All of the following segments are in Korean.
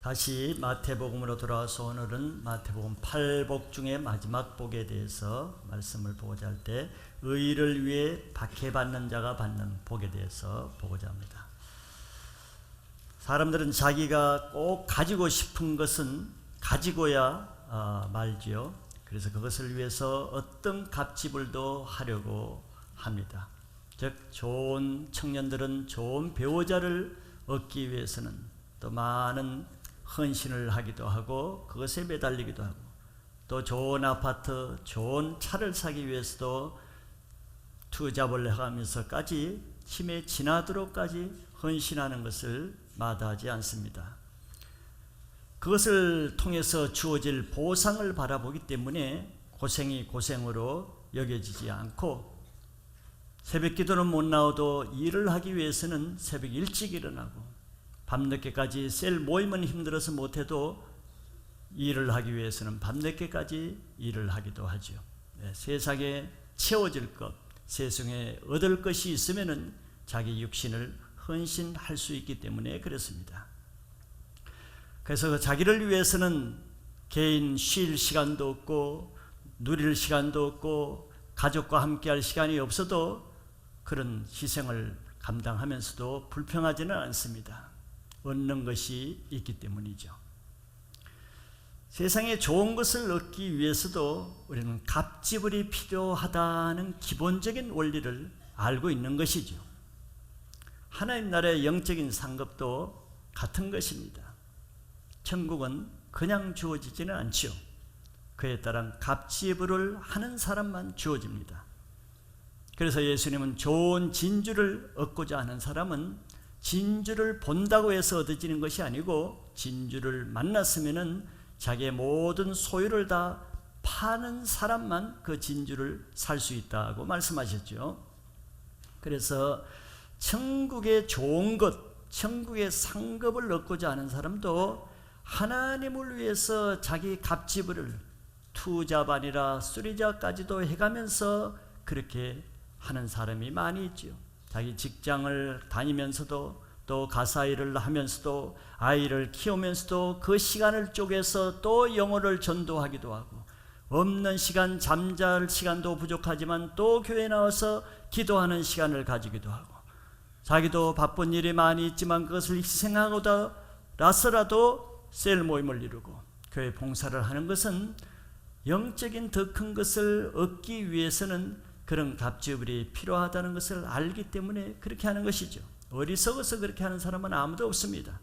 다시 마태복음으로 돌아와서 오늘은 마태복음 8복 중에 마지막 복에 대해서 말씀을 보고자 할 때 의를 위해 박해받는 자가 받는 복에 대해서 보고자 합니다. 사람들은 자기가 꼭 가지고 싶은 것은 가지고야 말지요. 그래서 그것을 위해서 어떤 갑질도 하려고 합니다. 즉 좋은 청년들은 좋은 배우자를 얻기 위해서는 또 많은 헌신을 하기도 하고 그것에 매달리기도 하고 또 좋은 아파트, 좋은 차를 사기 위해서도 투잡을 해가면서까지 힘에 지나도록까지 헌신하는 것을 마다하지 않습니다. 그것을 통해서 주어질 보상을 바라보기 때문에 고생이 고생으로 여겨지지 않고 새벽 기도는 못 나와도 일을 하기 위해서는 새벽 일찍 일어나고 밤늦게까지 셀 모임은 힘들어서 못해도 일을 하기 위해서는 밤늦게까지 일을 하기도 하죠. 세상에 채워질 것, 세상에 얻을 것이 있으면은 자기 육신을 헌신할 수 있기 때문에 그렇습니다. 그래서 자기를 위해서는 개인 쉴 시간도 없고 누릴 시간도 없고 가족과 함께할 시간이 없어도 그런 희생을 감당하면서도 불평하지는 않습니다. 얻는 것이 있기 때문이죠. 세상에 좋은 것을 얻기 위해서도 우리는 갑질이 필요하다는 기본적인 원리를 알고 있는 것이죠. 하나님 나라의 영적인 상급도 같은 것입니다. 천국은 그냥 주어지지는 않죠. 그에 따른 갑질을 하는 사람만 주어집니다. 그래서 예수님은 좋은 진주를 얻고자 하는 사람은 진주를 본다고 해서 얻어지는 것이 아니고 진주를 만났으면은 자기의 모든 소유를 다 파는 사람만 그 진주를 살 수 있다고 말씀하셨죠. 그래서 천국의 좋은 것, 천국의 상급을 얻고자 하는 사람도 하나님을 위해서 자기 갑질을 투잡 아니라 쓰리잡까지도 해가면서 그렇게 하는 사람이 많이 있죠. 자기 직장을 다니면서도 또 가사일을 하면서도 아이를 키우면서도 그 시간을 쪼개서 또 영혼을 전도하기도 하고 없는 시간, 잠잘 시간도 부족하지만 또 교회에 나와서 기도하는 시간을 가지기도 하고 자기도 바쁜 일이 많이 있지만 그것을 희생하고라서라도 셀 모임을 이루고 교회 봉사를 하는 것은 영적인 더 큰 것을 얻기 위해서는 그런 갑질이 필요하다는 것을 알기 때문에 그렇게 하는 것이죠. 어리석어서 그렇게 하는 사람은 아무도 없습니다.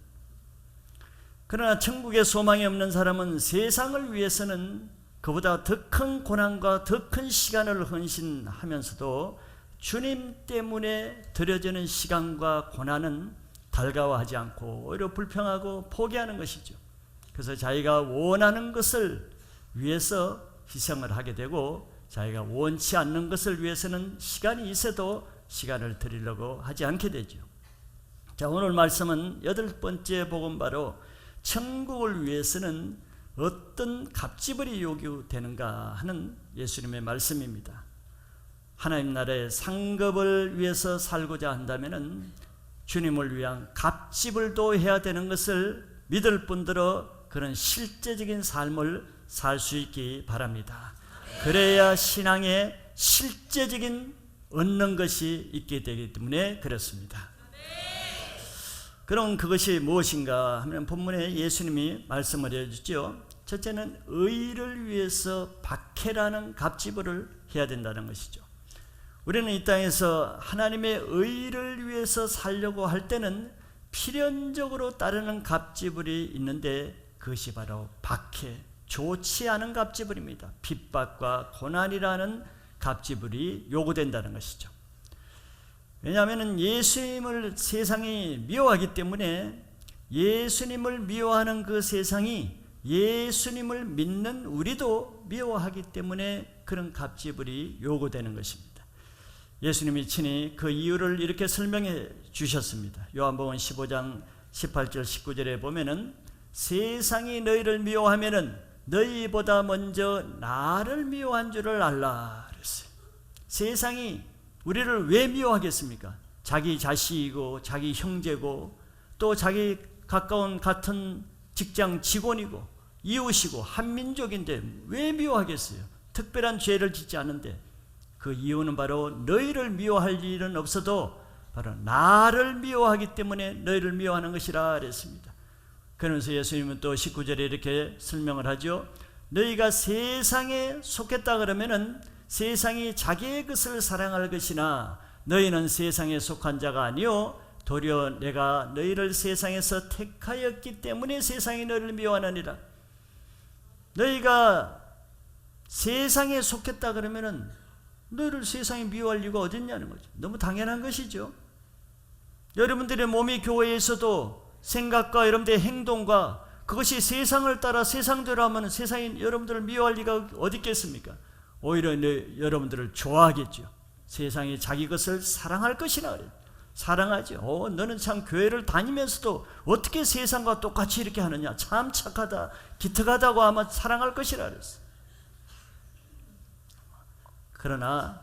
그러나 천국에 소망이 없는 사람은 세상을 위해서는 그보다 더 큰 고난과 더 큰 시간을 헌신하면서도 주님 때문에 드려지는 시간과 고난은 달가워하지 않고 오히려 불평하고 포기하는 것이죠. 그래서 자기가 원하는 것을 위해서 희생을 하게 되고 자기가 원치 않는 것을 위해서는 시간이 있어도 시간을 드리려고 하지 않게 되죠. 자, 오늘 말씀은 8번째 복음 바로 천국을 위해서는 어떤 갑질이 요구되는가 하는 예수님의 말씀입니다. 하나님 나라의 상급을 위해서 살고자 한다면 주님을 위한 갑질도 해야 되는 것을 믿을 뿐더러 그런 실제적인 삶을 살 수 있기 바랍니다. 그래야 신앙에 실제적인 얻는 것이 있게 되기 때문에 그렇습니다. 그럼 그것이 무엇인가 하면 본문에 예수님이 말씀을 해주죠. 첫째는 의를 위해서 박해라는 갑질을 해야 된다는 것이죠. 우리는 이 땅에서 하나님의 의를 위해서 살려고 할 때는 필연적으로 따르는 갑질이 있는데 그것이 바로 박해, 좋지 않은 갑질입니다. 핍박과 고난이라는 갑질이 요구된다는 것이죠. 왜냐하면 예수님을 세상이 미워하기 때문에 예수님을 미워하는 그 세상이 예수님을 믿는 우리도 미워하기 때문에 그런 갑질이 요구되는 것입니다. 예수님이 친히 그 이유를 이렇게 설명해 주셨습니다. 요한복음 15장 18절 19절에 보면은 세상이 너희를 미워하면은 너희보다 먼저 나를 미워한 줄을 알라 그랬어요. 세상이 우리를 왜 미워하겠습니까? 자기 자식이고 자기 형제고 또 자기 가까운 같은 직장 직원이고 이웃이고 한민족인데 왜 미워하겠어요? 특별한 죄를 짓지 않은데 그 이유는 바로 너희를 미워할 일은 없어도 바로 나를 미워하기 때문에 너희를 미워하는 것이라 그랬습니다. 그러면서 예수님은 또 19절에 이렇게 설명을 하죠. 너희가 세상에 속했다 그러면은 세상이 자기의 것을 사랑할 것이나 너희는 세상에 속한 자가 아니요 도리어 내가 너희를 세상에서 택하였기 때문에 세상이 너희를 미워하느니라. 너희가 세상에 속했다 그러면은 너희를 세상이 미워할 이유가 어딨냐는 거죠. 너무 당연한 것이죠. 여러분들의 몸이 교회에서도 생각과 여러분들의 행동과 그것이 세상을 따라 세상대로 하면 세상이 여러분들을 미워할 리가 어디 있겠습니까? 오히려 여러분들을 좋아하겠죠. 세상이 자기 것을 사랑할 것이나 그래요. 사랑하죠. 너는 참 교회를 다니면서도 어떻게 세상과 똑같이 이렇게 하느냐, 참 착하다, 기특하다고 아마 사랑할 것이라 그랬어요. 그러나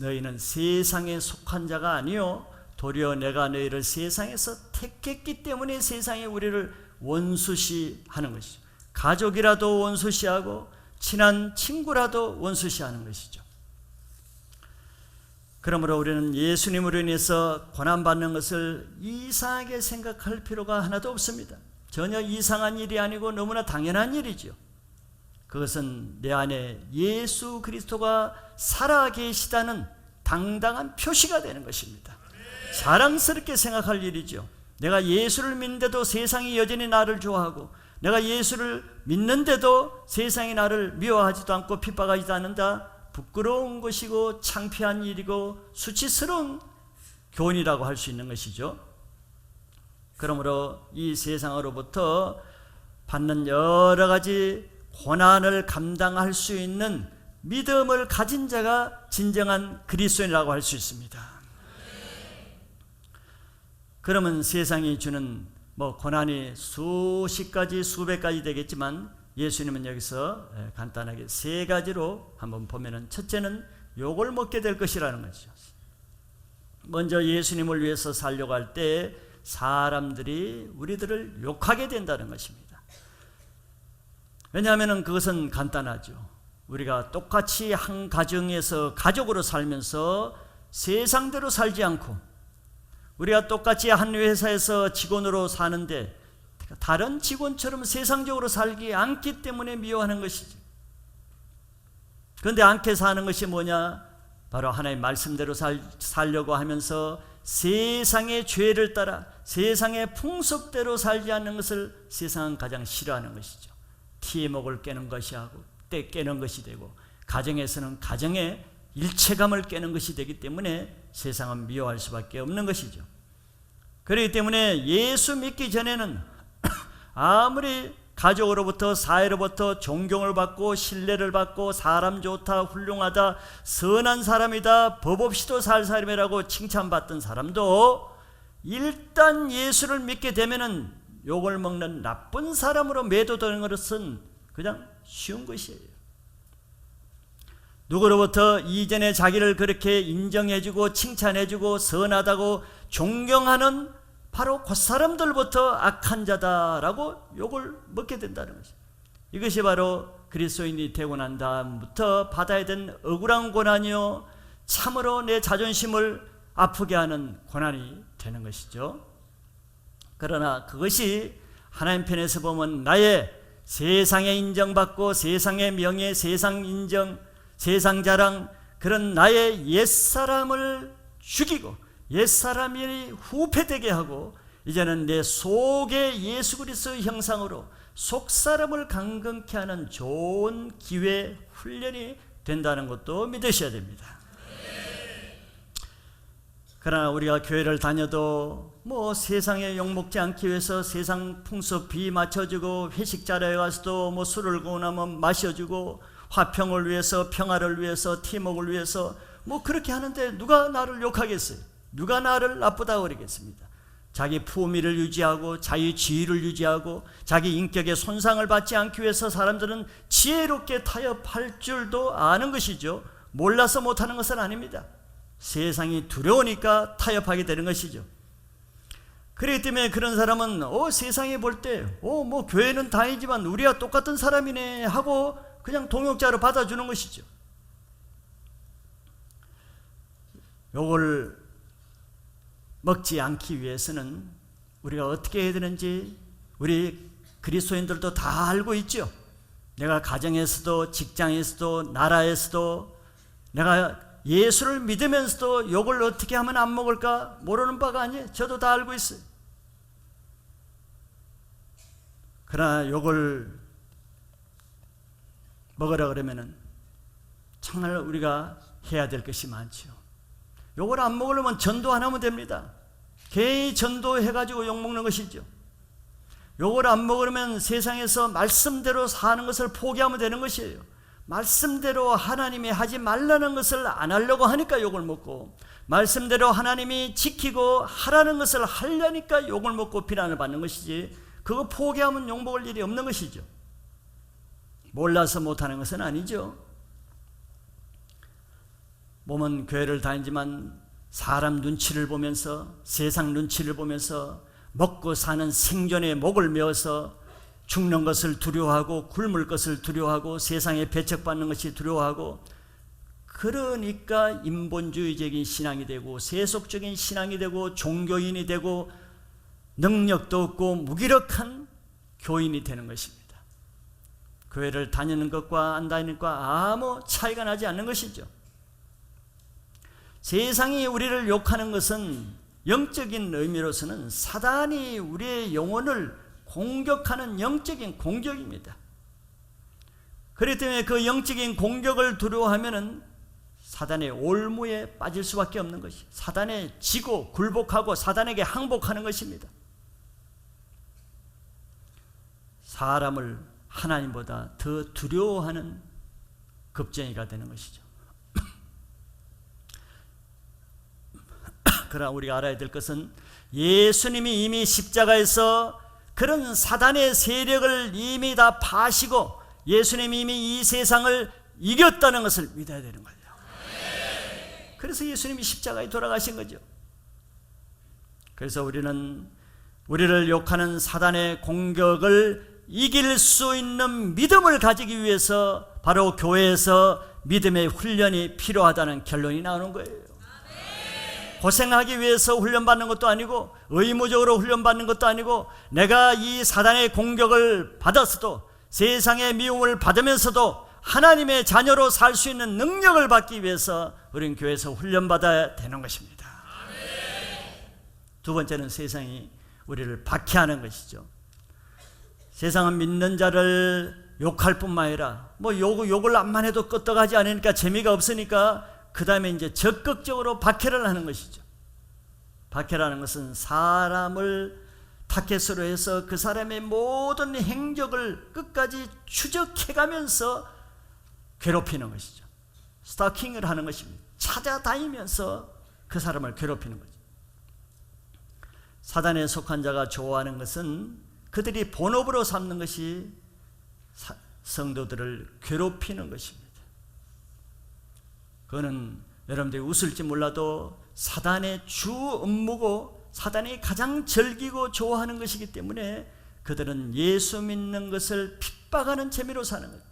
너희는 세상에 속한 자가 아니요 도리어 내가 너희를 세상에서 택했기 때문에 세상이 우리를 원수시하는 것이죠. 가족이라도 원수시하고 친한 친구라도 원수시하는 것이죠. 그러므로 우리는 예수님으로 인해서 고난받는 것을 이상하게 생각할 필요가 하나도 없습니다. 전혀 이상한 일이 아니고 너무나 당연한 일이죠. 그것은 내 안에 예수 그리스도가 살아계시다는 당당한 표시가 되는 것입니다. 자랑스럽게 생각할 일이죠. 내가 예수를 믿는데도 세상이 여전히 나를 좋아하고 내가 예수를 믿는데도 세상이 나를 미워하지도 않고 핍박하지도 않는다. 부끄러운 것이고 창피한 일이고 수치스러운 교훈이라고 할 수 있는 것이죠. 그러므로 이 세상으로부터 받는 여러 가지 고난을 감당할 수 있는 믿음을 가진 자가 진정한 그리스도인이라고 할 수 있습니다. 그러면 세상이 주는 고난이 수십 가지 수백 가지 되겠지만 예수님은 여기서 간단하게 세 가지로 한번 보면은 첫째는 욕을 먹게 될 것이라는 거죠. 먼저 예수님을 위해서 살려고 할 때 사람들이 우리들을 욕하게 된다는 것입니다. 왜냐하면 그것은 간단하죠. 우리가 똑같이 한 가정에서 가족으로 살면서 세상대로 살지 않고 우리가 똑같이 한 회사에서 직원으로 사는데 다른 직원처럼 세상적으로 살지 않기 때문에 미워하는 것이지. 그런데 않게 사는 것이 뭐냐? 바로 하나님 말씀대로 살려고 하면서 세상의 죄를 따라 세상의 풍습대로 살지 않는 것을 세상은 가장 싫어하는 것이죠. 티목을 깨는 것이 하고 때 깨는 것이 되고 가정에서는 가정의 일체감을 깨는 것이 되기 때문에 세상은 미워할 수밖에 없는 것이죠. 그렇기 때문에 예수 믿기 전에는 아무리 가족으로부터 사회로부터 존경을 받고 신뢰를 받고 사람 좋다 훌륭하다 선한 사람이다 법 없이도 살 사람이라고 칭찬받던 사람도 일단 예수를 믿게 되면은 욕을 먹는 나쁜 사람으로 매도되는 것은 그냥 쉬운 것이에요. 누구로부터 이전에 자기를 그렇게 인정해주고 칭찬해주고 선하다고 존경하는 바로 그 사람들부터 악한 자다라고 욕을 먹게 된다는 것이죠. 이것이 바로 그리스도인이 되고 난 다음부터 받아야 된 억울한 고난이요 참으로 내 자존심을 아프게 하는 고난이 되는 것이죠. 그러나 그것이 하나님 편에서 보면 나의 세상에 인정받고 세상의 명예, 세상 인정, 세상 자랑 그런 나의 옛사람을 죽이고 옛사람이 후패되게 하고 이제는 내 속에 예수 그리스도의 형상으로 속사람을 강건케 하는 좋은 기회 훈련이 된다는 것도 믿으셔야 됩니다. 그러나 우리가 교회를 다녀도 세상에 욕먹지 않기 위해서 세상 풍습 비 맞춰주고 회식 자리에 가서도 술을 고나면 마셔주고 화평을 위해서 평화를 위해서 팀웍을 위해서 그렇게 하는데 누가 나를 욕하겠어요? 누가 나를 나쁘다고 그러겠습니다. 자기 품위를 유지하고 자기 지위를 유지하고 자기 인격에 손상을 받지 않기 위해서 사람들은 지혜롭게 타협할 줄도 아는 것이죠. 몰라서 못하는 것은 아닙니다. 세상이 두려우니까 타협하게 되는 것이죠. 그렇기 때문에 그런 사람은 세상에 볼 때 뭐 교회는 다니지만 우리와 똑같은 사람이네 하고 그냥 동역자로 받아주는 것이죠. 요걸 먹지 않기 위해서는 우리가 어떻게 해야 되는지 우리 그리스도인들도 다 알고 있죠. 내가 가정에서도 직장에서도 나라에서도 내가 예수를 믿으면서도 요걸 어떻게 하면 안 먹을까 모르는 바가 아니에요. 저도 다 알고 있어요. 그러나 요걸 먹으라 그러면은 정말 우리가 해야 될 것이 많죠. 요걸 안 먹으려면 전도 안 하면 됩니다. 개인이 전도해가지고 욕먹는 것이죠. 요걸 안 먹으려면 세상에서 말씀대로 사는 것을 포기하면 되는 것이에요. 말씀대로 하나님이 하지 말라는 것을 안 하려고 하니까 욕을 먹고, 말씀대로 하나님이 지키고 하라는 것을 하려니까 욕을 먹고 비난을 받는 것이지, 그거 포기하면 욕 먹을 일이 없는 것이죠. 몰라서 못하는 것은 아니죠. 몸은 교회를 다니지만 사람 눈치를 보면서, 세상 눈치를 보면서 먹고 사는 생존의 목을 메어서 죽는 것을 두려워하고 굶을 것을 두려워하고 세상에 배척받는 것이 두려워하고, 그러니까 인본주의적인 신앙이 되고 세속적인 신앙이 되고 종교인이 되고 능력도 없고 무기력한 교인이 되는 것입니다. 교회를 다니는 것과 안 다니는 것과 아무 차이가 나지 않는 것이죠. 세상이 우리를 욕하는 것은 영적인 의미로서는 사단이 우리의 영혼을 공격하는 영적인 공격입니다. 그렇기 때문에 그 영적인 공격을 두려워하면은 사단의 올무에 빠질 수밖에 없는 것이, 사단에 지고 굴복하고 사단에게 항복하는 것입니다. 사람을 하나님보다 더 두려워하는 겁쟁이가 되는 것이죠. 그러나 우리가 알아야 될 것은 예수님이 이미 십자가에서 그런 사단의 세력을 이미 다 파시고 예수님이 이미 이 세상을 이겼다는 것을 믿어야 되는 거예요. 그래서 예수님이 십자가에 돌아가신 거죠. 그래서 우리는 우리를 욕하는 사단의 공격을 이길 수 있는 믿음을 가지기 위해서 바로 교회에서 믿음의 훈련이 필요하다는 결론이 나오는 거예요. 고생하기 위해서 훈련받는 것도 아니고 의무적으로 훈련받는 것도 아니고, 내가 이 사단의 공격을 받았어도 세상의 미움을 받으면서도 하나님의 자녀로 살 수 있는 능력을 받기 위해서 우리는 교회에서 훈련받아야 되는 것입니다. 두 번째는 세상이 우리를 박해하는 것이죠. 세상은 믿는 자를 욕할 뿐만 아니라 욕을 암만 해도 끄떡하지 않으니까 재미가 없으니까 그 다음에 이제 적극적으로 박해를 하는 것이죠. 박해라는 것은 사람을 타겟으로 해서 그 사람의 모든 행적을 끝까지 추적해가면서 괴롭히는 것이죠. 스토킹을 하는 것입니다. 찾아다니면서 그 사람을 괴롭히는 거죠. 사단에 속한 자가 좋아하는 것은 그들이 본업으로 삼는 것이 성도들을 괴롭히는 것입니다. 그거는 여러분들이 웃을지 몰라도 사단의 주 업무고 사단이 가장 즐기고 좋아하는 것이기 때문에 그들은 예수 믿는 것을 핍박하는 재미로 사는 거예요.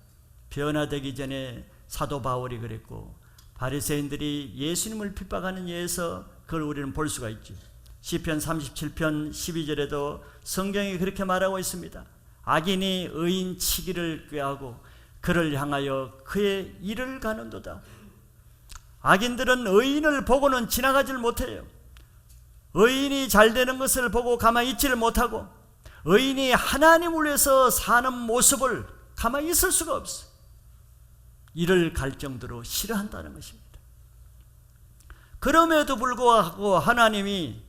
변화되기 전에 사도 바울이 그랬고, 바리새인들이 예수님을 핍박하는 예에서 그걸 우리는 볼 수가 있죠. 시편 37편 12절에도 성경이 그렇게 말하고 있습니다. 악인이 의인 치기를 꾀하고 그를 향하여 그의 일을 가는도다. 악인들은 의인을 보고는 지나가질 못해요. 의인이 잘 되는 것을 보고 가만히 있지를 못하고, 의인이 하나님을 위해서 사는 모습을 가만히 있을 수가 없어. 이를 갈 정도로 싫어한다는 것입니다. 그럼에도 불구하고 하나님이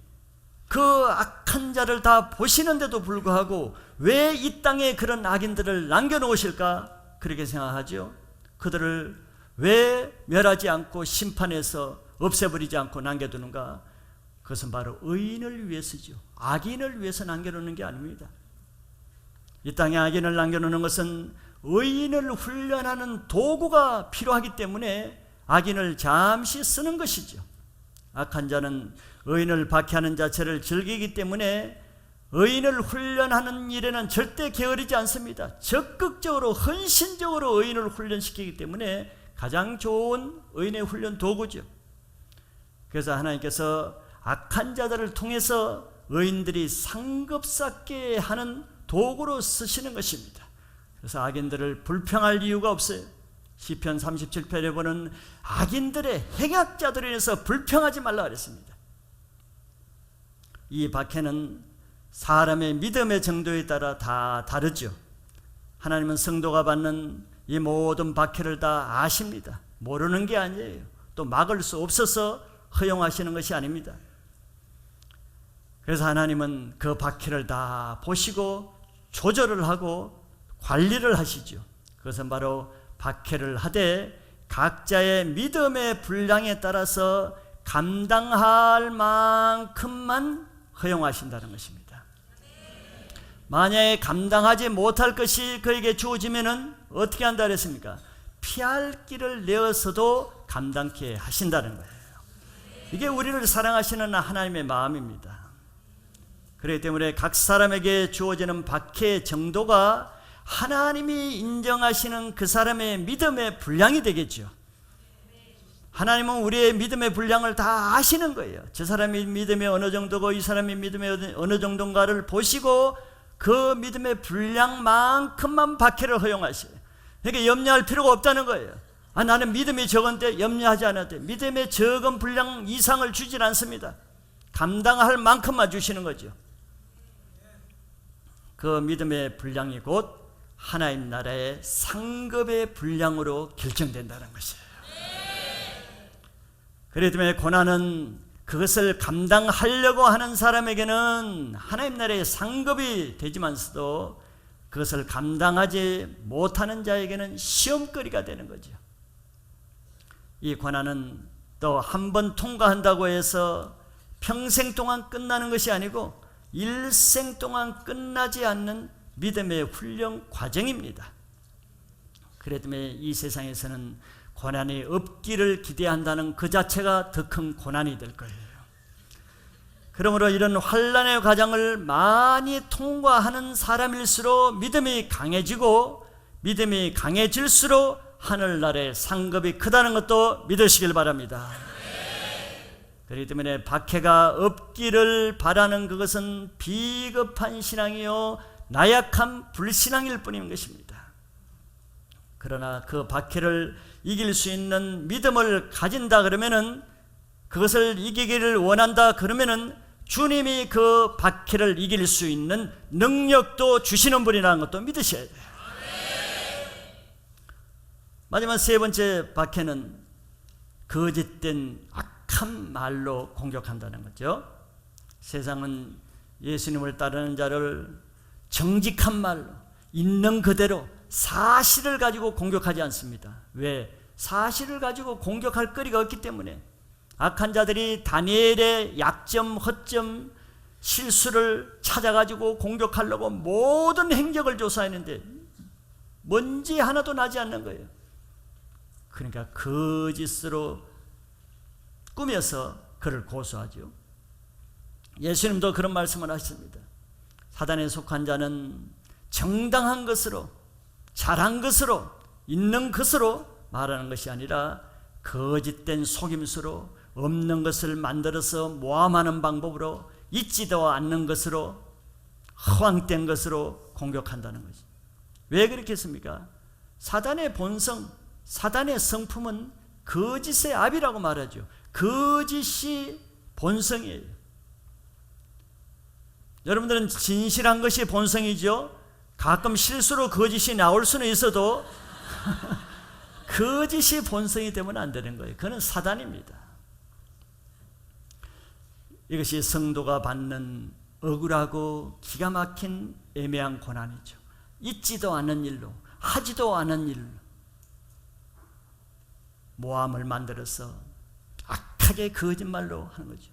그 악한 자를 다 보시는데도 불구하고 왜 이 땅에 그런 악인들을 남겨놓으실까? 그렇게 생각하죠. 그들을 왜 멸하지 않고 심판해서 없애버리지 않고 남겨두는가? 그것은 바로 의인을 위해서죠. 악인을 위해서 남겨놓는 게 아닙니다. 이 땅에 악인을 남겨놓는 것은 의인을 훈련하는 도구가 필요하기 때문에 악인을 잠시 쓰는 것이죠. 악한 자는 의인을 박해하는 자체를 즐기기 때문에 의인을 훈련하는 일에는 절대 게으르지 않습니다. 적극적으로 헌신적으로 의인을 훈련시키기 때문에 가장 좋은 의인의 훈련 도구죠. 그래서 하나님께서 악한 자들을 통해서 의인들이 상급받게 하는 도구로 쓰시는 것입니다. 그래서 악인들을 불평할 이유가 없어요. 시편 37편에 보는 악인들의 행악자들에 대해서 불평하지 말라 그랬습니다. 이 박해는 사람의 믿음의 정도에 따라 다 다르죠. 하나님은 성도가 받는 이 모든 박해를 다 아십니다. 모르는 게 아니에요. 또 막을 수 없어서 허용하시는 것이 아닙니다. 그래서 하나님은 그 박해를 다 보시고 조절을 하고 관리를 하시죠. 그것은 바로 박해를 하되 각자의 믿음의 분량에 따라서 감당할 만큼만 허용하신다는 것입니다. 만약에 감당하지 못할 것이 그에게 주어지면은 어떻게 한다 그랬습니까? 피할 길을 내어서도 감당케 하신다는 거예요. 이게 우리를 사랑하시는 하나님의 마음입니다. 그렇기 때문에 각 사람에게 주어지는 박해의 정도가 하나님이 인정하시는 그 사람의 믿음의 분량이 되겠죠. 하나님은 우리의 믿음의 분량을 다 아시는 거예요. 저 사람의 믿음이 어느 정도고 이 사람의 믿음이 어느 정도인가를 보시고 그 믿음의 분량만큼만 박해를 허용하셔요. 그러니까 염려할 필요가 없다는 거예요. 나는 믿음이 적은데 염려하지 않아도 돼. 믿음의 적은 분량 이상을 주질 않습니다. 감당할 만큼만 주시는 거죠. 그 믿음의 분량이 곧 하나님 나라의 상급의 분량으로 결정된다는 것이에요. 그렇기 때문에 고난은 그것을 감당하려고 하는 사람에게는 하나님 나라의 상급이 되지만서도 그것을 감당하지 못하는 자에게는 시험거리가 되는 거죠. 이 고난은 또 한 번 통과한다고 해서 평생 동안 끝나는 것이 아니고 일생 동안 끝나지 않는 믿음의 훈련 과정입니다. 그렇기 때문에 이 세상에서는 고난이 없기를 기대한다는 그 자체가 더 큰 고난이 될 거예요. 그러므로 이런 환난의 과정을 많이 통과하는 사람일수록 믿음이 강해지고 믿음이 강해질수록 하늘나라의 상급이 크다는 것도 믿으시길 바랍니다. 그렇기 때문에 박해가 없기를 바라는 그것은 비겁한 신앙이요 나약한 불신앙일 뿐인 것입니다. 그러나 그 박해를 이길 수 있는 믿음을 가진다 그러면은, 그것을 이기기를 원한다 그러면은 주님이 그 박해를 이길 수 있는 능력도 주시는 분이라는 것도 믿으셔야 돼요. 마지막 세 번째 박해는 거짓된 악한 말로 공격한다는 거죠. 세상은 예수님을 따르는 자를 정직한 말로 있는 그대로 사실을 가지고 공격하지 않습니다. 왜? 사실을 가지고 공격할 거리가 없기 때문에. 악한 자들이 다니엘의 약점, 허점, 실수를 찾아가지고 공격하려고 모든 행적을 조사했는데 먼지 하나도 나지 않는 거예요. 그러니까 거짓으로 꾸며서 그를 고소하죠. 예수님도 그런 말씀을 하십니다. 사단에 속한 자는 정당한 것으로, 잘한 것으로, 있는 것으로 말하는 것이 아니라 거짓된 속임수로, 없는 것을 만들어서 모함하는 방법으로, 있지도 않는 것으로, 허황된 것으로 공격한다는 거죠. 왜 그렇겠습니까? 사단의 본성, 사단의 성품은 거짓의 압이라고 말하죠. 거짓이 본성이에요. 여러분들은 진실한 것이 본성이죠. 가끔 실수로 거짓이 나올 수는 있어도 거짓이 본성이 되면 안 되는 거예요. 그건 사단입니다. 이것이 성도가 받는 억울하고 기가 막힌 애매한 고난이죠. 있지도 않은 일로, 하지도 않은 일로 모함을 만들어서 악하게 거짓말로 하는 거죠.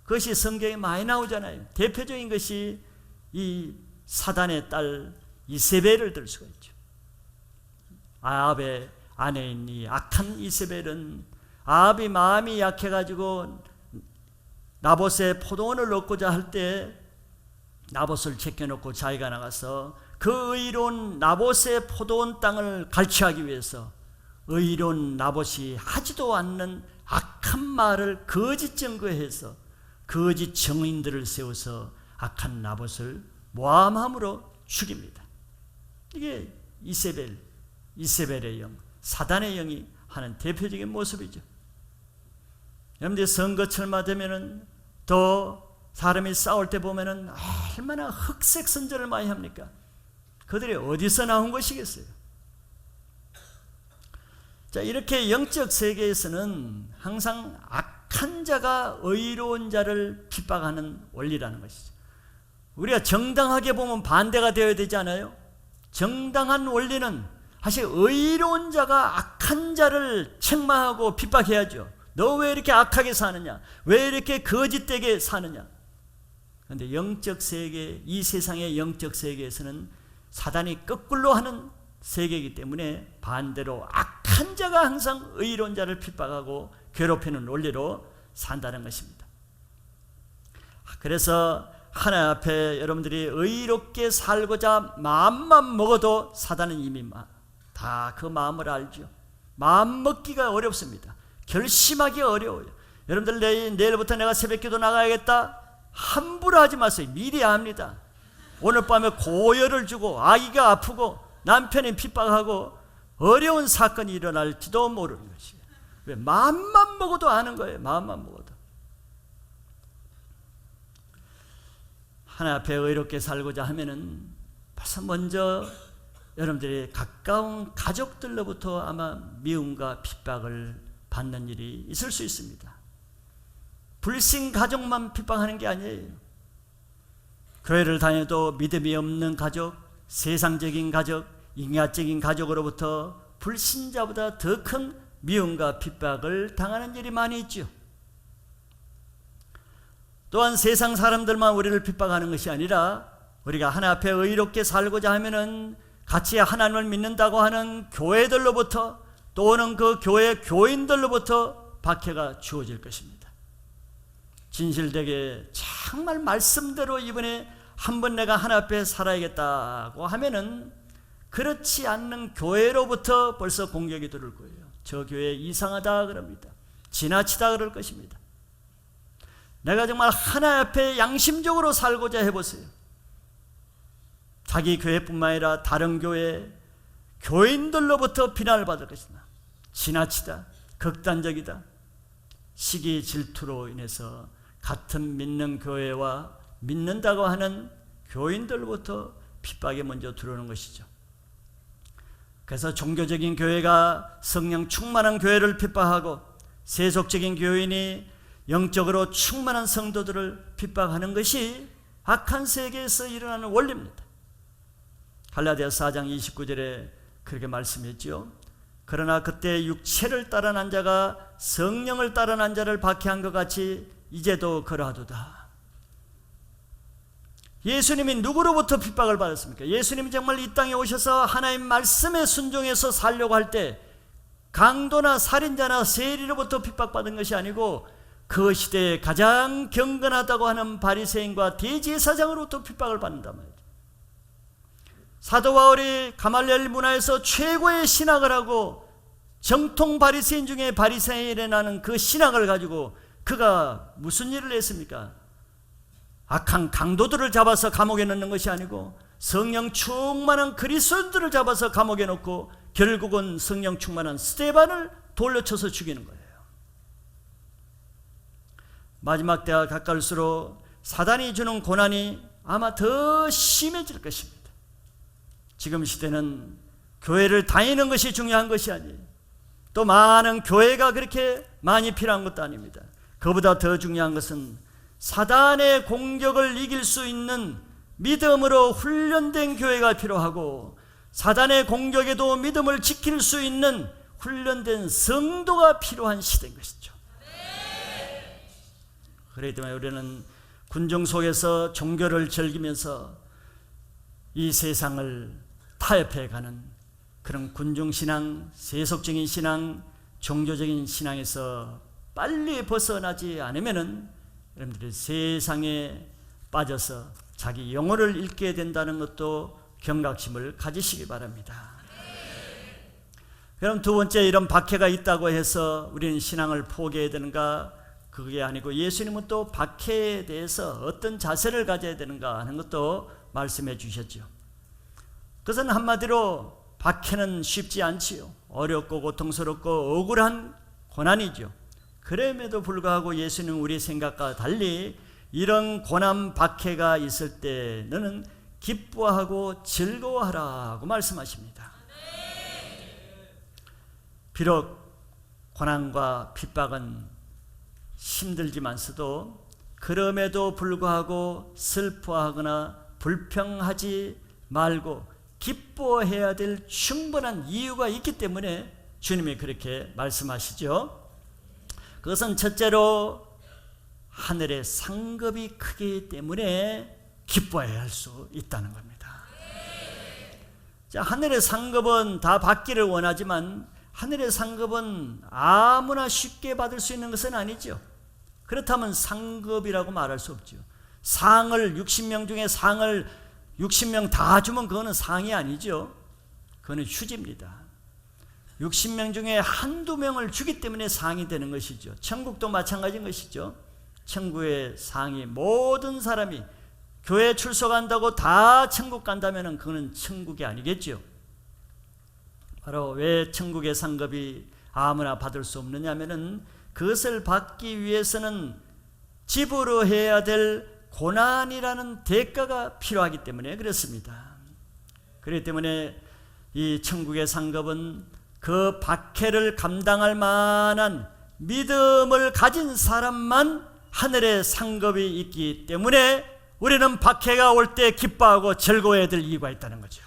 그것이 성경에 많이 나오잖아요. 대표적인 것이 이 사단의 딸 이세벨을 들 수가 있죠. 아합의 아내인 이 악한 이세벨은 아합이 마음이 약해가지고 나봇의 포도원을 얻고자 할 때 나봇을 제껴놓고 자기가 나가서 그 의로운 나봇의 포도원 땅을 갈취하기 위해서 의로운 나봇이 하지도 않는 악한 말을 거짓 증거해서 거짓 증인들을 세워서 악한 나봇을 모함함으로 죽입니다. 이게 이세벨의 영, 사단의 영이 하는 대표적인 모습이죠. 여러분들 선거철마 되면은 또 사람이 싸울 때 보면은 얼마나 흑색 선전을 많이 합니까? 그들이 어디서 나온 것이겠어요? 자, 이렇게 영적 세계에서는 항상 악한 자가 의로운 자를 핍박하는 원리라는 것이죠. 우리가 정당하게 보면 반대가 되어야 되지 않아요? 정당한 원리는 사실 의로운 자가 악한 자를 책망하고 핍박해야죠. 너 왜 이렇게 악하게 사느냐? 왜 이렇게 거짓되게 사느냐? 그런데 영적 세계, 이 세상의 영적 세계에서는 사단이 거꾸로 하는 세계이기 때문에 반대로 악한 자가 항상 의로운 자를 핍박하고 괴롭히는 원리로 산다는 것입니다. 그래서 하나님 앞에 여러분들이 의롭게 살고자 마음만 먹어도 사단은 이미 다 그 마음을 알죠. 마음 먹기가 어렵습니다. 결심하기 어려워요. 여러분들 내일부터 내가 새벽기도 나가야겠다 함부로 하지 마세요. 미리 합니다. 오늘 밤에 고열을 주고 아기가 아프고 남편이 핍박하고 어려운 사건이 일어날지도 모르는 것이에요. 왜? 마음만 먹어도 아는 거예요. 마음만 먹어도. 하나님 앞에 의롭게 살고자 하면은 벌써 먼저 여러분들이 가까운 가족들로부터 아마 미움과 핍박을 받는 일이 있을 수 있습니다. 불신 가족만 핍박하는 게 아니에요. 교회를 다녀도 믿음이 없는 가족, 세상적인 가족, 인간적인 가족으로부터 불신자보다 더 큰 미움과 핍박을 당하는 일이 많이 있죠. 또한 세상 사람들만 우리를 핍박하는 것이 아니라 우리가 하나님 앞에 의롭게 살고자 하면은 같이 하나님을 믿는다고 하는 교회들로부터 또는 그 교회 교인들로부터 박해가 주어질 것입니다. 진실되게 정말 말씀대로 이번에 한번 내가 하나님 앞에 살아야겠다고 하면은 그렇지 않는 교회로부터 벌써 공격이 들어올 거예요. 저 교회 이상하다 그럽니다. 지나치다 그럴 것입니다. 내가 정말 하나님 앞에 양심적으로 살고자 해보세요. 자기 교회뿐만 아니라 다른 교회 교인들로부터 비난을 받을 것이다. 지나치다, 극단적이다. 시기 질투로 인해서 같은 믿는 교회와 믿는다고 하는 교인들로부터 핍박이 먼저 들어오는 것이죠. 그래서 종교적인 교회가 성령 충만한 교회를 핍박하고 세속적인 교인이 영적으로 충만한 성도들을 핍박하는 것이 악한 세계에서 일어나는 원리입니다. 갈라디아서 4장 29절에 그렇게 말씀했죠. 그러나 그때 육체를 따라 난 자가 성령을 따라 난 자를 박해한 것 같이 이제도 그러하도다. 예수님이 누구로부터 핍박을 받았습니까? 예수님이 정말 이 땅에 오셔서 하나님 말씀에 순종해서 살려고 할 때 강도나 살인자나 세리로부터 핍박받은 것이 아니고 그 시대에 가장 경건하다고 하는 바리새인과 대제사장으로부터 핍박을 받는단 말이죠. 사도 바울이 가말리엘 문화에서 최고의 신학을 하고 정통 바리새인 중에 바리새인이라는 그 신학을 가지고 그가 무슨 일을 했습니까? 악한 강도들을 잡아서 감옥에 넣는 것이 아니고 성령 충만한 그리스도인들을 잡아서 감옥에 넣고 결국은 성령 충만한 스데반을 돌려쳐서 죽이는 거예요. 마지막 때가 가까울수록 사단이 주는 고난이 아마 더 심해질 것입니다. 지금 시대는 교회를 다니는 것이 중요한 것이 아니에요. 또 많은 교회가 그렇게 많이 필요한 것도 아닙니다. 그보다 더 중요한 것은 사단의 공격을 이길 수 있는 믿음으로 훈련된 교회가 필요하고 사단의 공격에도 믿음을 지킬 수 있는 훈련된 성도가 필요한 시대인 것이죠. 그렇기 때문에 우리는 군중 속에서 종교를 즐기면서 이 세상을 타협해가는 그런 군중신앙, 세속적인 신앙, 종교적인 신앙에서 빨리 벗어나지 않으면 여러분들이 세상에 빠져서 자기 영혼을 잃게 된다는 것도 경각심을 가지시기 바랍니다. 그럼 두 번째, 이런 박해가 있다고 해서 우리는 신앙을 포기해야 되는가? 그게 아니고 예수님은 또 박해에 대해서 어떤 자세를 가져야 되는가 하는 것도 말씀해 주셨죠. 그것은 한마디로 박해는 쉽지 않지요. 어렵고 고통스럽고 억울한 고난이죠. 그럼에도 불구하고 예수는 우리 생각과 달리 이런 고난 박해가 있을 때 너는 기뻐하고 즐거워하라고 말씀하십니다. 비록 고난과 핍박은 힘들지만서도 그럼에도 불구하고 슬퍼하거나 불평하지 말고 기뻐해야 될 충분한 이유가 있기 때문에 주님이 그렇게 말씀하시죠. 그것은 첫째로 하늘의 상급이 크기 때문에 기뻐해야 할 수 있다는 겁니다. 자, 하늘의 상급은 다 받기를 원하지만 하늘의 상급은 아무나 쉽게 받을 수 있는 것은 아니죠. 그렇다면 상급이라고 말할 수 없죠. 상을 60명 중에 상을 60명 다 주면 그거는 상이 아니죠. 그거는 휴지입니다. 60명 중에 한두 명을 주기 때문에 상이 되는 것이죠. 천국도 마찬가지인 것이죠. 천국의 상이 모든 사람이 교회 출석한다고 다 천국 간다면 그거는 천국이 아니겠죠. 바로 왜 천국의 상급이 아무나 받을 수 없느냐 하면은 그것을 받기 위해서는 지불해야 될 고난이라는 대가가 필요하기 때문에 그렇습니다. 그렇기 때문에 이 천국의 상급은 그 박해를 감당할 만한 믿음을 가진 사람만 하늘의 상급이 있기 때문에 우리는 박해가 올 때 기뻐하고 즐거워해야 될 이유가 있다는 거죠.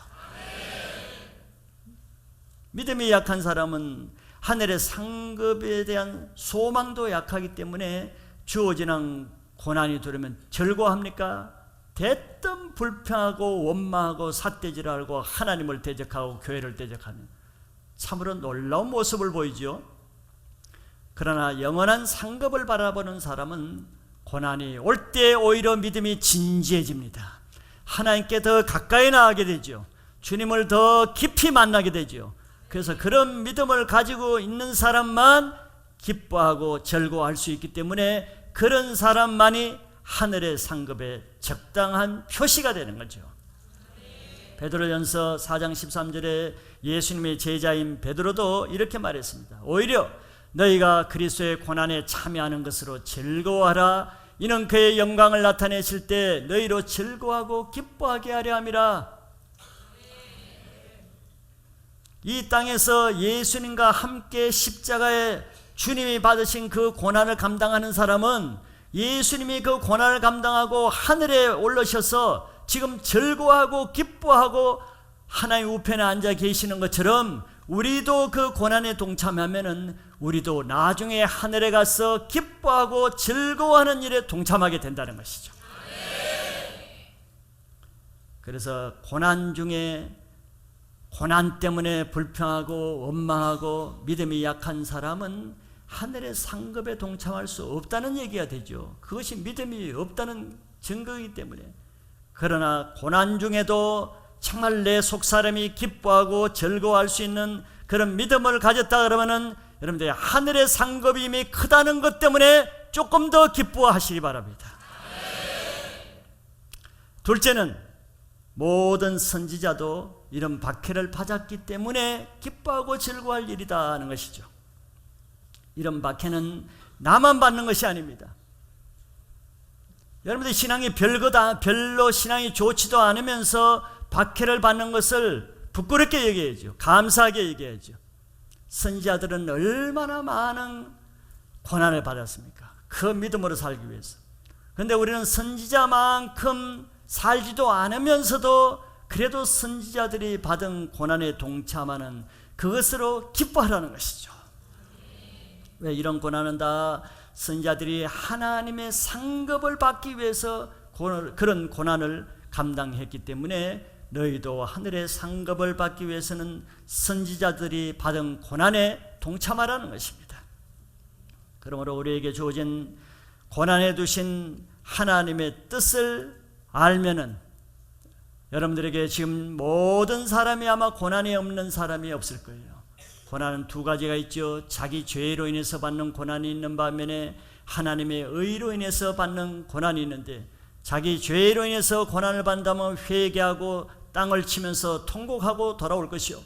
믿음이 약한 사람은 하늘의 상급에 대한 소망도 약하기 때문에 주어지는 고난이 들으면 즐거워합니까? 대뜸 불평하고 원망하고 삿대질하고 하나님을 대적하고 교회를 대적하는 참으로 놀라운 모습을 보이죠. 그러나 영원한 상급을 바라보는 사람은 고난이 올 때 오히려 믿음이 진지해집니다. 하나님께 더 가까이 나가게 되죠. 주님을 더 깊이 만나게 되죠. 그래서 그런 믿음을 가지고 있는 사람만 기뻐하고 즐거워할 수 있기 때문에 그런 사람만이 하늘의 상급에 적당한 표시가 되는 거죠. 베드로전서 4장 13절에 예수님의 제자인 베드로도 이렇게 말했습니다. 오히려 너희가 그리스도의 고난에 참여하는 것으로 즐거워하라. 이는 그의 영광을 나타내실 때 너희로 즐거워하고 기뻐하게 하려 함이라. 이 땅에서 예수님과 함께 십자가에 주님이 받으신 그 고난을 감당하는 사람은 예수님이 그 고난을 감당하고 하늘에 올라셔서 지금 즐거워하고 기뻐하고 하나님 우편에 앉아 계시는 것처럼 우리도 그 고난에 동참하면은 우리도 나중에 하늘에 가서 기뻐하고 즐거워하는 일에 동참하게 된다는 것이죠. 그래서 고난 중에 고난 때문에 불평하고 원망하고 믿음이 약한 사람은 하늘의 상급에 동참할 수 없다는 얘기가 되죠. 그것이 믿음이 없다는 증거이기 때문에. 그러나 고난 중에도 정말 내 속사람이 기뻐하고 즐거워할 수 있는 그런 믿음을 가졌다 그러면은 여러분들 하늘의 상급이 이미 크다는 것 때문에 조금 더 기뻐하시기 바랍니다. 둘째는 모든 선지자도 이런 박해를 받았기 때문에 기뻐하고 즐거워할 일이다 하는 것이죠. 이런 박해는 나만 받는 것이 아닙니다. 여러분들 신앙이 별로 신앙이 좋지도 않으면서 박해를 받는 것을 부끄럽게 얘기해야죠. 감사하게 얘기해야죠. 선지자들은 얼마나 많은 고난을 받았습니까? 그 믿음으로 살기 위해서. 그런데 우리는 선지자만큼 살지도 않으면서도 그래도 선지자들이 받은 고난에 동참하는 그것으로 기뻐하라는 것이죠. 왜 이런 고난은 다 선지자들이 하나님의 상급을 받기 위해서 그런 고난을 감당했기 때문에 너희도 하늘의 상급을 받기 위해서는 선지자들이 받은 고난에 동참하라는 것입니다. 그러므로 우리에게 주어진 고난에 두신 하나님의 뜻을 알면은 여러분들에게 지금 모든 사람이 아마 고난이 없는 사람이 없을 거예요. 고난은 두 가지가 있죠. 자기 죄로 인해서 받는 고난이 있는 반면에 하나님의 의로 인해서 받는 고난이 있는데, 자기 죄로 인해서 고난을 받는다면 회개하고 땅을 치면서 통곡하고 돌아올 것이요,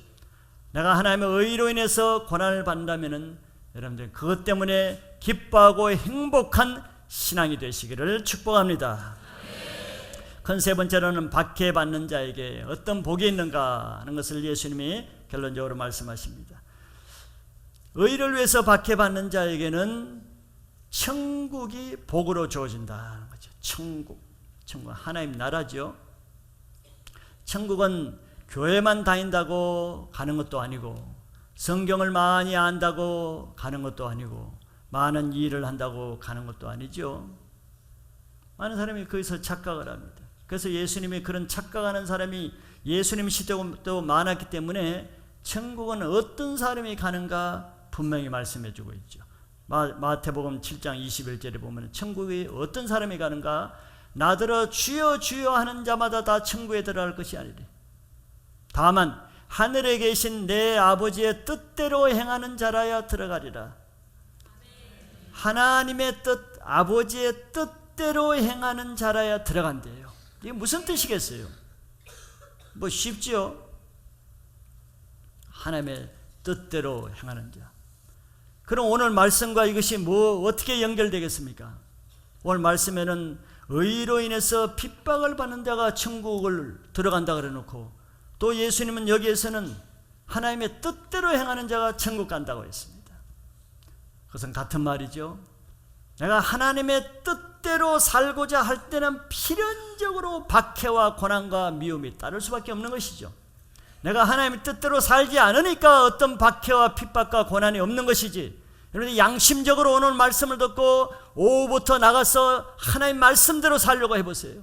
내가 하나님의 의로 인해서 고난을 받는다면 여러분들 그것 때문에 기뻐하고 행복한 신앙이 되시기를 축복합니다. 큰 세 번째로는 박해받는 자에게 어떤 복이 있는가 하는 것을 예수님이 결론적으로 말씀하십니다. 의를 위해서 박해받는 자에게는 천국이 복으로 주어진다는 거죠. 천국 하나님 나라죠. 천국은 교회만 다닌다고 가는 것도 아니고, 성경을 많이 안다고 가는 것도 아니고, 많은 일을 한다고 가는 것도 아니죠. 많은 사람이 거기서 착각을 합니다. 그래서 예수님이 그런 착각하는 사람이 예수님 시대도 많았기 때문에 천국은 어떤 사람이 가는가 분명히 말씀해 주고 있죠. 마태복음 7장 21절에 보면 천국이 어떤 사람이 가는가, 나더러 주여 주여 하는 자마다 다 천국에 들어갈 것이 아니래. 다만 하늘에 계신 내 아버지의 뜻대로 행하는 자라야 들어가리라. 하나님의 뜻, 아버지의 뜻대로 행하는 자라야 들어간대요. 이게 무슨 뜻이겠어요? 뭐 쉽죠? 하나님의 뜻대로 행하는 자. 그럼 오늘 말씀과 이것이 어떻게 연결되겠습니까? 오늘 말씀에는 의로 인해서 핍박을 받는 자가 천국을 들어간다 그래 놓고, 또 예수님은 여기에서는 하나님의 뜻대로 행하는 자가 천국 간다고 했습니다. 그것은 같은 말이죠. 내가 하나님의 뜻대로 살고자 할 때는 필연적으로 박해와 고난과 미움이 따를 수밖에 없는 것이죠. 내가 하나님의 뜻대로 살지 않으니까 어떤 박해와 핍박과 고난이 없는 것이지. 여러분, 양심적으로 오늘 말씀을 듣고 오후부터 나가서 하나님 말씀대로 살려고 해보세요.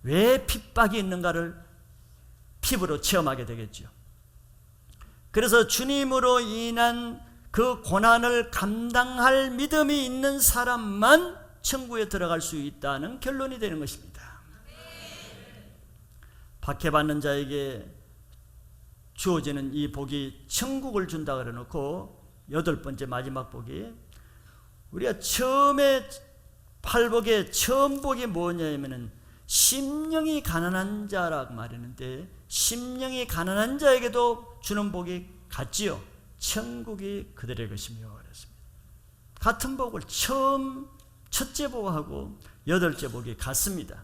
왜 핍박이 있는가를 피부로 체험하게 되겠죠. 그래서 주님으로 인한 그 고난을 감당할 믿음이 있는 사람만 천국에 들어갈 수 있다는 결론이 되는 것입니다. 박해받는 자에게 주어지는 이 복이 천국을 준다 그래 놓고, 여덟 번째 마지막 복이, 우리가 처음에 팔복의 처음 복이 뭐냐면은 심령이 가난한 자라고 말했는데, 심령이 가난한 자에게도 주는 복이 같지요. 천국이 그들의 것이며 그랬습니다. 같은 복을 첫째 복하고 여덟째 복이 같습니다.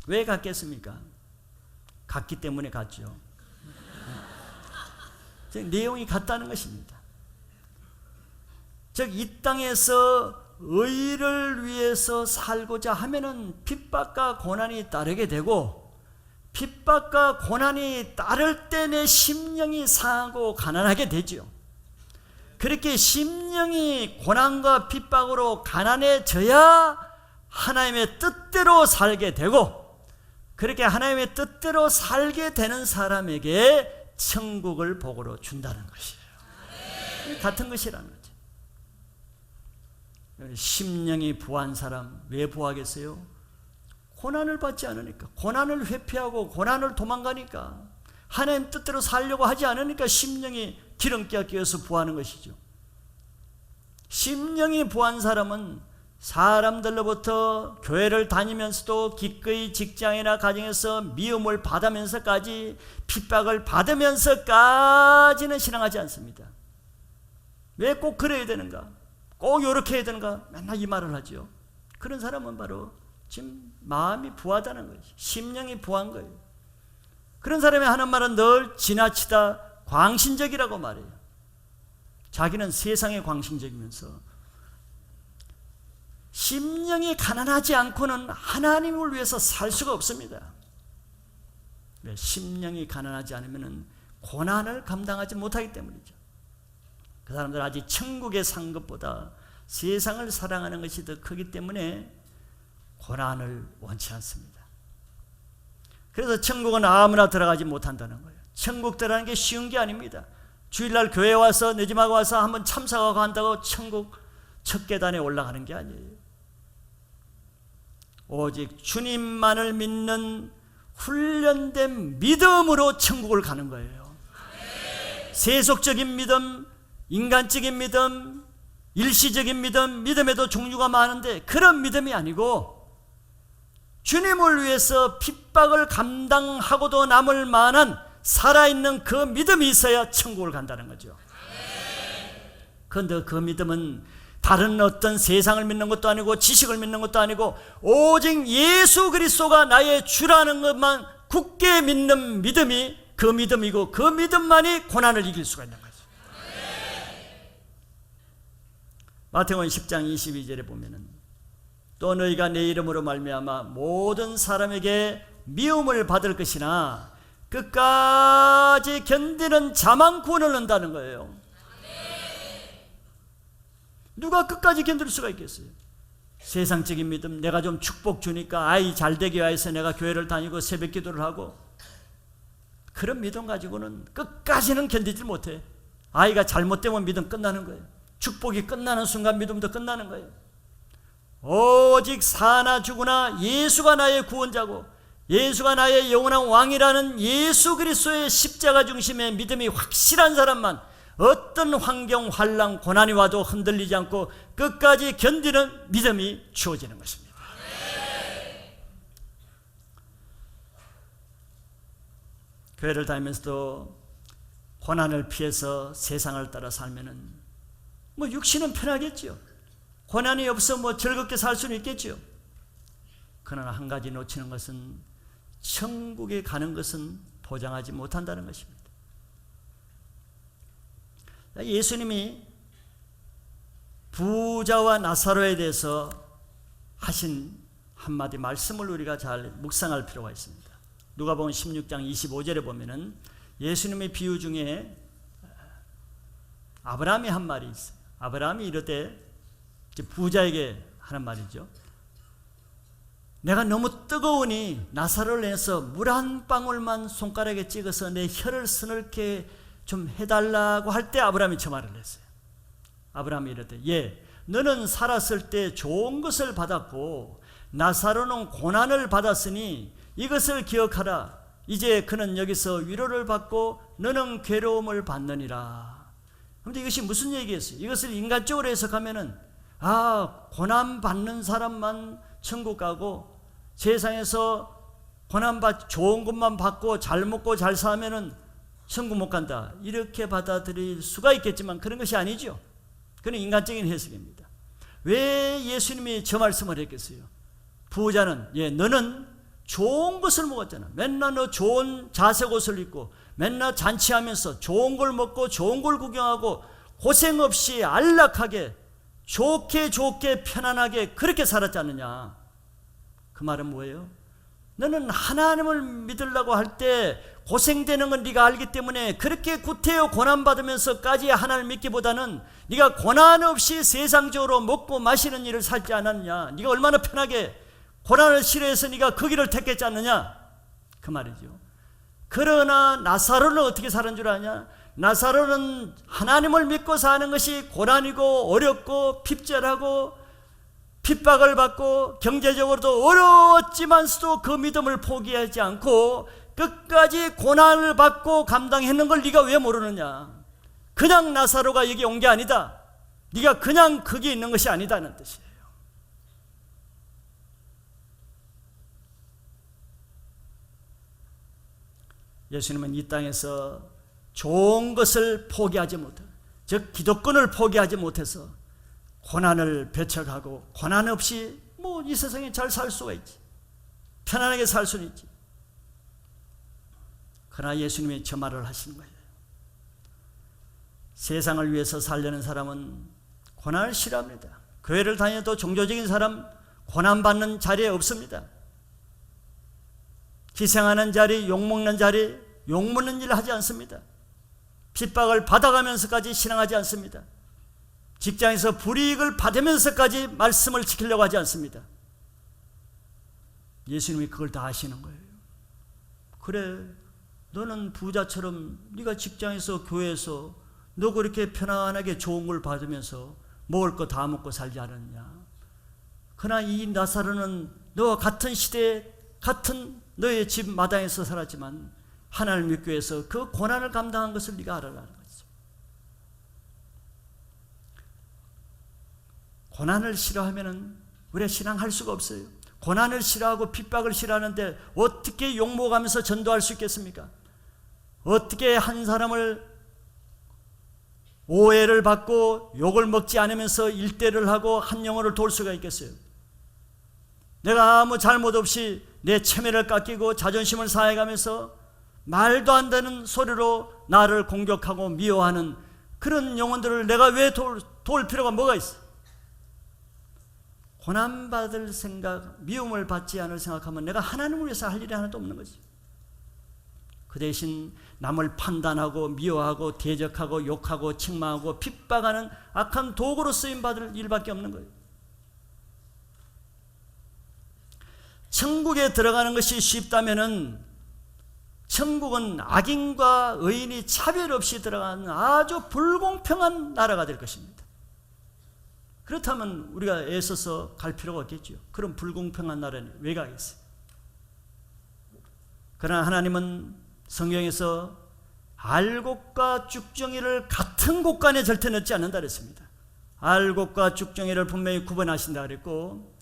왜 같겠습니까? 같기 때문에 같죠. 내용이 같다는 것입니다. 즉, 이 땅에서 의를 위해서 살고자 하면은 핍박과 고난이 따르게 되고, 핍박과 고난이 따를 때 내 심령이 상하고 가난하게 되죠. 그렇게 심령이 고난과 핍박으로 가난해져야 하나님의 뜻대로 살게 되고, 그렇게 하나님의 뜻대로 살게 되는 사람에게 천국을 복으로 준다는 것이에요. 같은 것이라는 거죠. 심령이 부한 사람 왜 부하겠어요? 고난을 받지 않으니까, 고난을 회피하고 고난을 도망가니까, 하나님 뜻대로 살려고 하지 않으니까 심령이 기름기가 끼어서 부하는 것이죠. 심령이 부한 사람은 사람들로부터 교회를 다니면서도 기꺼이 직장이나 가정에서 미움을 받으면서까지, 핍박을 받으면서까지는 신앙하지 않습니다. 왜 꼭 그래야 되는가? 꼭 이렇게 해야 되는가? 맨날 이 말을 하죠. 그런 사람은 바로 지금 마음이 부하다는 거예요. 심령이 부한 거예요. 그런 사람이 하는 말은 늘 지나치다 광신적이라고 말해요. 자기는 세상에 광신적이면서 심령이 가난하지 않고는 하나님을 위해서 살 수가 없습니다. 왜? 심령이 가난하지 않으면 고난을 감당하지 못하기 때문이죠. 그 사람들은 아직 천국에 산 것보다 세상을 사랑하는 것이 더 크기 때문에 고난을 원치 않습니다. 그래서 천국은 아무나 들어가지 못한다는 거예요. 천국 들어가는 게 쉬운 게 아닙니다. 주일날 교회 와서 늦지막이 와서 한번 참석하고 한다고 천국 첫 계단에 올라가는 게 아니에요. 오직 주님만을 믿는 훈련된 믿음으로 천국을 가는 거예요. 세속적인 믿음, 인간적인 믿음, 일시적인 믿음, 믿음에도 종류가 많은데 그런 믿음이 아니고 주님을 위해서 핍박을 감당하고도 남을 만한 살아있는 그 믿음이 있어야 천국을 간다는 거죠. 그런데 그 믿음은 다른 어떤 세상을 믿는 것도 아니고 지식을 믿는 것도 아니고 오직 예수 그리스도가 나의 주라는 것만 굳게 믿는 믿음이 그 믿음이고 그 믿음만이 고난을 이길 수가 있는 거죠. 마태복음 10장 22절에 보면은 또 너희가 내 이름으로 말미암아 모든 사람에게 미움을 받을 것이나 끝까지 견디는 자만 구원을 얻는다는 거예요. 누가 끝까지 견딜 수가 있겠어요? 세상적인 믿음, 내가 좀 축복 주니까 아이 잘되게 위해서 내가 교회를 다니고 새벽 기도를 하고, 그런 믿음 가지고는 끝까지는 견디지 못해. 아이가 잘못되면 믿음 끝나는 거예요. 축복이 끝나는 순간 믿음도 끝나는 거예요. 오직 사나 죽으나 예수가 나의 구원자고 예수가 나의 영원한 왕이라는 예수 그리스도의 십자가 중심의 믿음이 확실한 사람만 어떤 환경, 환난, 고난이 와도 흔들리지 않고 끝까지 견디는 믿음이 주어지는 것입니다. 교회를 다니면서도 고난을 피해서 세상을 따라 살면은 뭐 육신은 편하겠죠. 고난이 없어 뭐 즐겁게 살 수는 있겠죠. 그러나 한 가지 놓치는 것은 천국에 가는 것은 보장하지 못한다는 것입니다. 예수님이 부자와 나사로에 대해서 하신 한마디 말씀을 우리가 잘 묵상할 필요가 있습니다. 누가복음 16장 25절에 보면은 예수님의 비유 중에 아브라함이 한 말이 있어요. 아브라함이 이르되, 부자에게 하는 말이죠. 내가 너무 뜨거우니 나사로를 내서 물 한 방울만 손가락에 찍어서 내 혀를 서늘게 좀 해달라고 할 때 아브라함이 저 말을 했어요. 아브라함이 이르되, 예, 너는 살았을 때 좋은 것을 받았고 나사로는 고난을 받았으니 이것을 기억하라. 이제 그는 여기서 위로를 받고 너는 괴로움을 받느니라. 그런데 이것이 무슨 얘기겠어요? 이것을 인간적으로 해석하면은 고난 받는 사람만 천국 가고 세상에서 좋은 것만 받고 잘 먹고 잘 사면은 천국 못 간다, 이렇게 받아들일 수가 있겠지만 그런 것이 아니죠. 그건 인간적인 해석입니다. 왜 예수님이 저 말씀을 했겠어요? 부자는, 너는 좋은 것을 먹었잖아. 맨날 너 좋은 자색 옷을 입고 맨날 잔치하면서 좋은 걸 먹고 좋은 걸 구경하고 고생 없이 안락하게 좋게 편안하게 그렇게 살았지 않느냐. 그 말은 뭐예요? 너는 하나님을 믿으려고 할 때 고생되는 건 네가 알기 때문에 그렇게 구태여 고난받으면서까지 하나님을 믿기보다는 네가 고난 없이 세상적으로 먹고 마시는 일을 살지 않았느냐. 네가 얼마나 편하게 고난을 싫어해서 네가 그 길을 택했지 않느냐, 그 말이죠. 그러나 나사로는 어떻게 사는 줄 아냐? 나사로는 하나님을 믿고 사는 것이 고난이고 어렵고 핍절하고 핍박을 받고 경제적으로도 어려웠지만서도 그 믿음을 포기하지 않고 끝까지 고난을 받고 감당했는 걸 네가 왜 모르느냐. 그냥 나사로가 여기 온 게 아니다. 네가 그냥 거기 있는 것이 아니다는 뜻이에요. 예수님은 이 땅에서 좋은 것을 포기하지 못해, 즉 기독권을 포기하지 못해서 고난을 배척하고 고난 없이 뭐 이 세상에 잘 살 수가 있지, 편안하게 살 수는 있지. 그러나 예수님이 저 말을 하시는 거예요. 세상을 위해서 살려는 사람은 고난을 싫어합니다. 교회를 다녀도 종교적인 사람 고난받는 자리에 없습니다. 희생하는 자리, 욕먹는 자리, 욕먹는 일을 하지 않습니다. 핍박을 받아가면서까지 신앙하지 않습니다. 직장에서 불이익을 받으면서까지 말씀을 지키려고 하지 않습니다. 예수님이 그걸 다 아시는 거예요. 그래, 너는 부자처럼 네가 직장에서 교회에서 너 그렇게 편안하게 좋은 걸 받으면서 먹을 거 다 먹고 살지 않았냐. 그러나 이 나사로는 너와 같은 시대에 같은 너의 집 마당에서 살았지만 하나님을 믿기 위해서 그 고난을 감당한 것을 네가 알아라는 거죠. 고난을 싫어하면은 우리가 신앙할 수가 없어요. 고난을 싫어하고 핍박을 싫어하는데 어떻게 욕먹으면서 전도할 수 있겠습니까? 어떻게 한 사람을 오해를 받고 욕을 먹지 않으면서 일대를 하고 한 영혼을 도울 수가 있겠어요? 내가 아무 잘못 없이 내 체면을 깎이고 자존심을 상해가면서 말도 안 되는 소리로 나를 공격하고 미워하는 그런 영혼들을 내가 왜 도울 필요가 뭐가 있어? 고난받을 생각, 미움을 받지 않을 생각하면 내가 하나님을 위해서 할 일이 하나도 없는 거지. 그 대신 남을 판단하고 미워하고 대적하고 욕하고 책망하고 핍박하는 악한 도구로 쓰임받을 일밖에 없는 거예요. 천국에 들어가는 것이 쉽다면은 천국은 악인과 의인이 차별 없이 들어가는 아주 불공평한 나라가 될 것입니다. 그렇다면 우리가 애써서 갈 필요가 없겠죠. 그런 불공평한 나라는 왜 가겠어요? 그러나 하나님은 성경에서 알곡과 쭉정이를 같은 곳간에 절대 넣지 않는다 그랬습니다. 알곡과 쭉정이를 분명히 구분하신다 그랬고,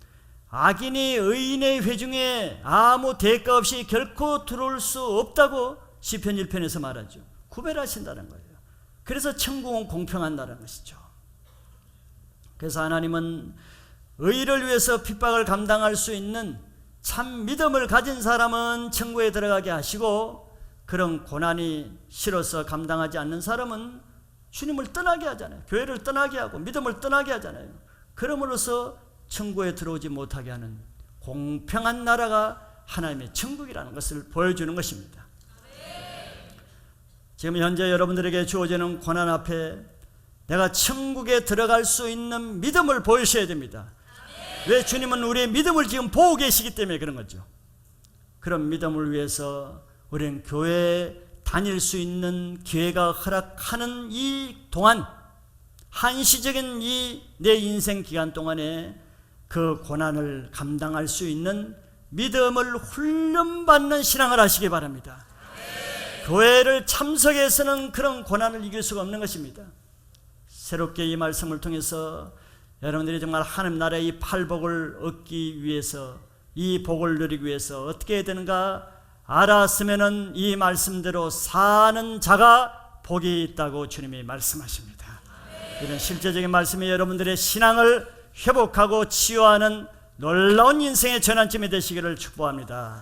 악인이 의인의 회중에 아무 대가 없이 결코 들어올 수 없다고 시편 1편에서 말하죠. 구별하신다는 거예요. 그래서 천국은 공평한 나라는 것이죠. 그래서 하나님은 의를 위해서 핍박을 감당할 수 있는 참 믿음을 가진 사람은 천국에 들어가게 하시고, 그런 고난이 싫어서 감당하지 않는 사람은 주님을 떠나게 하잖아요. 교회를 떠나게 하고 믿음을 떠나게 하잖아요. 그러므로써 천국에 들어오지 못하게 하는 공평한 나라가 하나님의 천국이라는 것을 보여주는 것입니다. 지금 현재 여러분들에게 주어지는 고난 앞에 내가 천국에 들어갈 수 있는 믿음을 보여주셔야 됩니다. 왜? 주님은 우리의 믿음을 지금 보고 계시기 때문에 그런 거죠. 그런 믿음을 위해서 우리는 교회에 다닐 수 있는 기회가 허락하는 이 동안, 한시적인 이 내 인생 기간 동안에 그 고난을 감당할 수 있는 믿음을 훈련받는 신앙을 하시기 바랍니다. 교회를 참석해서는 그런 고난을 이길 수가 없는 것입니다. 새롭게 이 말씀을 통해서 여러분들이 정말 하나님 나라의 이 팔복을 얻기 위해서, 이 복을 누리기 위해서 어떻게 해야 되는가 알았으면은 이 말씀대로 사는 자가 복이 있다고 주님이 말씀하십니다. 이런 실제적인 말씀이 여러분들의 신앙을 회복하고 치유하는 놀라운 인생의 전환점이 되시기를 축복합니다.